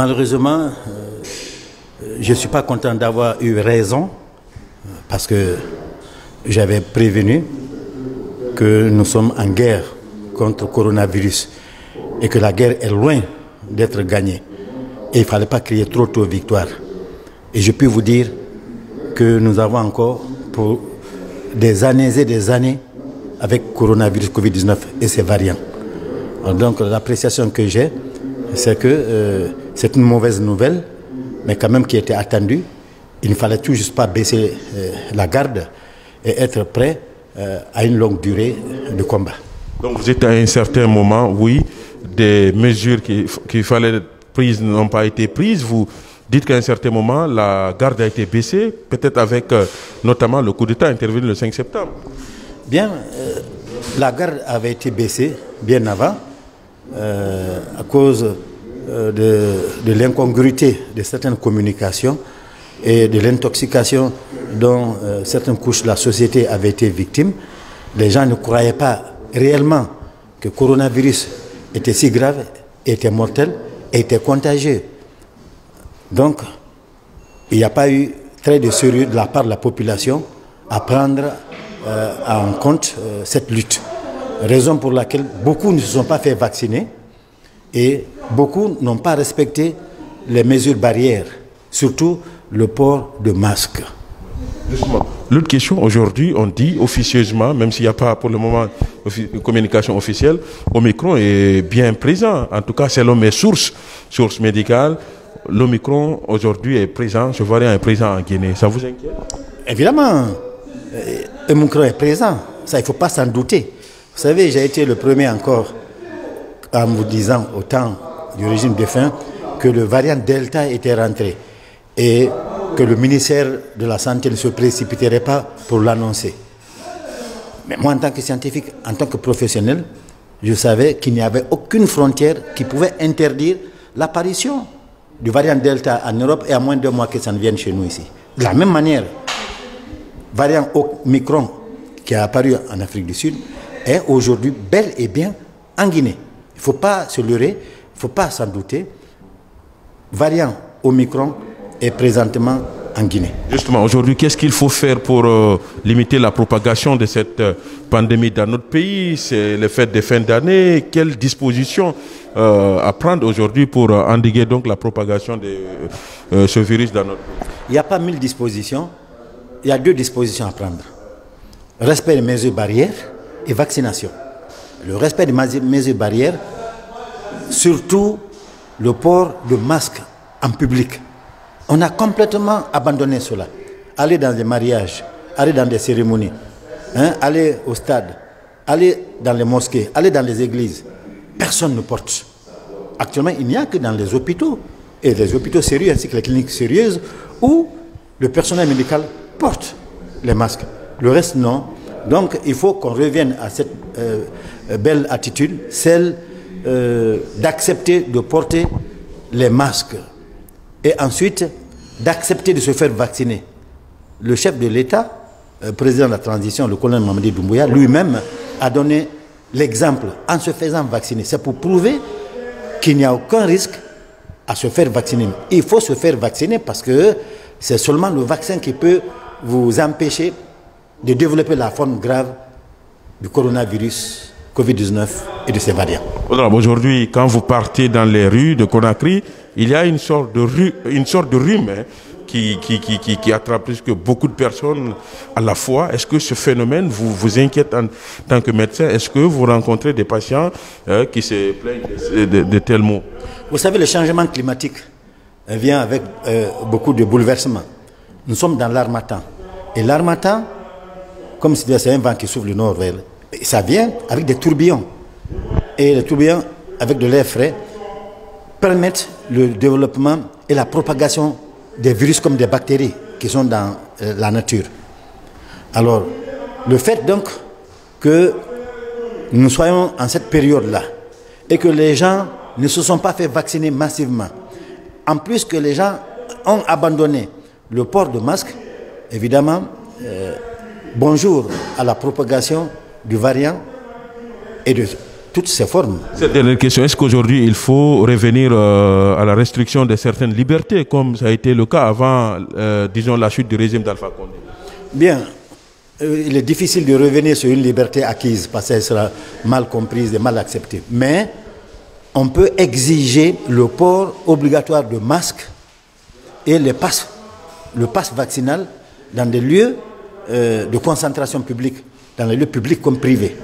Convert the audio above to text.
Malheureusement, je ne suis pas content d'avoir eu raison parce que j'avais prévenu que nous sommes en guerre contre le coronavirus et que la guerre est loin d'être gagnée. Et il ne fallait pas crier trop tôt victoire. Et je peux vous dire que nous avons encore pour des années et des années avec coronavirus Covid-19 et ses variants. Donc l'appréciation que j'ai, c'est que c'est une mauvaise nouvelle, mais quand même qui était attendue. Il ne fallait tout juste pas baisser la garde et être prêt à une longue durée de combat. Donc vous êtes à un certain moment, oui, des mesures qu'il fallait prises n'ont pas été prises. Vous dites qu'à un certain moment, la garde a été baissée, peut-être avec notamment le coup d'État intervenu le 5 septembre. Bien, la garde avait été baissée bien avant à cause de l'incongruité de certaines communications et de l'intoxication dont certaines couches de la société avaient été victimes. Les gens ne croyaient pas réellement que le coronavirus était si grave, était mortel et était contagieux. Donc, il n'y a pas eu très de sérieux de la part de la population à prendre en compte cette lutte. Raison pour laquelle beaucoup ne se sont pas fait vacciner et beaucoup n'ont pas respecté les mesures barrières, surtout le port de masques. L'autre question, aujourd'hui, on dit officieusement, même s'il n'y a pas pour le moment de communication officielle, Omicron est bien présent. En tout cas, selon mes sources médicales, l'Omicron aujourd'hui est présent, ce variant est présent en Guinée. Ça vous inquiète? Évidemment, Omicron est présent. Ça, il ne faut pas s'en douter. Vous savez, j'ai été le premier encore en vous disant au temps du régime défunt que le variant Delta était rentré et que le ministère de la Santé ne se précipiterait pas pour l'annoncer. Mais moi, en tant que scientifique, en tant que professionnel, je savais qu'il n'y avait aucune frontière qui pouvait interdire l'apparition du variant Delta en Europe et à moins de 2 mois que ça ne vienne chez nous ici. De la même manière, le variant Omicron qui a apparu en Afrique du Sud est aujourd'hui bel et bien en Guinée. Il ne faut pas se leurrer, il ne faut pas s'en douter. Variant Omicron est présentement en Guinée. Justement, aujourd'hui, qu'est-ce qu'il faut faire pour limiter la propagation de cette pandémie dans notre pays? C'est les fêtes de fin d'année. Quelles dispositions à prendre aujourd'hui pour endiguer donc la propagation de ce virus dans notre pays? Il n'y a pas 1000 dispositions. Il y a 2 dispositions à prendre. Respect des mesures barrières et vaccination. Le respect des mesures barrières, surtout le port de masques en public. On a complètement abandonné cela. Aller dans des mariages, aller dans des cérémonies, aller au stade, aller dans les mosquées, aller dans les églises. Personne ne porte. Actuellement, il n'y a que dans les hôpitaux, et les hôpitaux sérieux ainsi que les cliniques sérieuses, où le personnel médical porte les masques. Le reste, non. Donc, il faut qu'on revienne à cette belle attitude, celle d'accepter de porter les masques. Et ensuite, d'accepter de se faire vacciner. Le chef de l'État, président de la transition, le colonel Mamadi Doumbouya, lui-même a donné l'exemple en se faisant vacciner. C'est pour prouver qu'il n'y a aucun risque à se faire vacciner. Il faut se faire vacciner parce que c'est seulement le vaccin qui peut vous empêcher de développer la forme grave du coronavirus Covid-19 et de ses variants. Aujourd'hui, quand vous partez dans les rues de Conakry, il y a une sorte de rhume qui attrape plus que beaucoup de personnes à la fois. Est-ce que ce phénomène vous inquiète en tant que médecin? Est-ce que vous rencontrez des patients qui se plaignent de tels maux? Vous savez, le changement climatique vient avec beaucoup de bouleversements. Nous sommes dans l'harmattan. Et l'harmattan, comme c'est un vent qui souffle du nord vers ça vient avec des tourbillons. Et les tourbillons, avec de l'air frais, permettent le développement et la propagation des virus comme des bactéries qui sont dans la nature. Alors, le fait donc que nous soyons en cette période-là et que les gens ne se sont pas fait vacciner massivement, en plus que les gens ont abandonné le port de masque, évidemment, bonjour à la propagation du variant et de toutes ces formes. Cette dernière question, est-ce qu'aujourd'hui il faut revenir à la restriction de certaines libertés, comme ça a été le cas avant, disons, la chute du régime d'Alpha Condé? Bien, il est difficile de revenir sur une liberté acquise parce qu'elle sera mal comprise et mal acceptée. Mais on peut exiger le port obligatoire de masques et le pass vaccinal dans des lieux de concentration publique, dans les lieux publics comme privés.